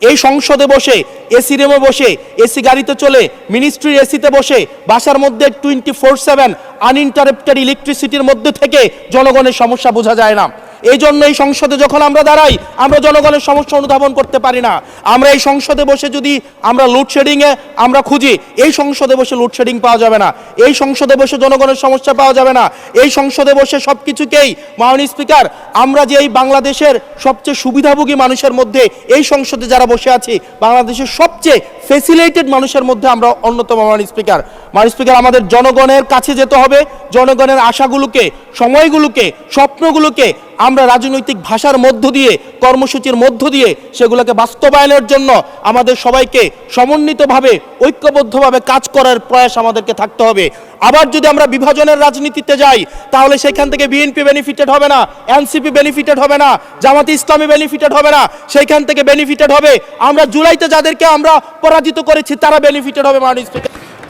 এই সংসদে বসে এসি রুমে বসে এসি গাড়িতে চলে মিনিস্ট্রির এসিতে বসে বাসার মধ্যে 24/7 আনইন্টারাপ্টেড ইলেকট্রিসিটির মধ্যে থেকে জনগণের সমস্যা বোঝা যায় না। এই জন্য এই সংসদে যখন আমরা দাঁড়াই আমরা জনগণের সমস্যা অনুধাবন করতে পারি না। আমরা এই সংসদে বসে যদি আমরা লোডশেডিংয়ে আমরা খুঁজি, এই সংসদে বসে লোডশেডিং পাওয়া যাবে না, এই সংসদে বসে জনগণের সমস্যা পাওয়া যাবে না, এই সংসদে বসে সব কিছুকেই মাননীয় স্পিকার আমরা যে এই বাংলাদেশের সবচেয়ে সুবিধাভোগী মানুষের মধ্যে এই সংসদে যারা বসে আছি বাংলাদেশের সবচেয়ে ফেসিলিটেড মানুষের মধ্যে আমরা অন্যতম। মাননীয় স্পিকার আমাদের জনগণের কাছে যেতে হবে, জনগণের আশাগুলোকে, সময়গুলোকে, স্বপ্নগুলোকে আমরা রাজনৈতিক ভাষার মধ্য দিয়ে, কর্মসূচির মধ্য দিয়ে সেগুলোকে বাস্তবায়নের জন্য আমাদের সবাইকে সমন্বিতভাবে ঐক্যবদ্ধভাবে কাজ করার প্রয়াস আমাদেরকে থাকতে হবে। আবার যদি আমরা বিভাজনের রাজনীতিতে যাই তাহলে সেখান থেকে বিএনপি বেনিফিটেড হবে না, এনসিপি বেনিফিটেড হবে না, জামাতে ইসলামী বেনিফিটেড হবে না, সেইখান থেকে বেনিফিটেড হবে আমরা জুলাইতে যাদেরকে আমরা পরাজিত করেছি তারা বেনিফিটেড হবে। মাননীয় স্পিকার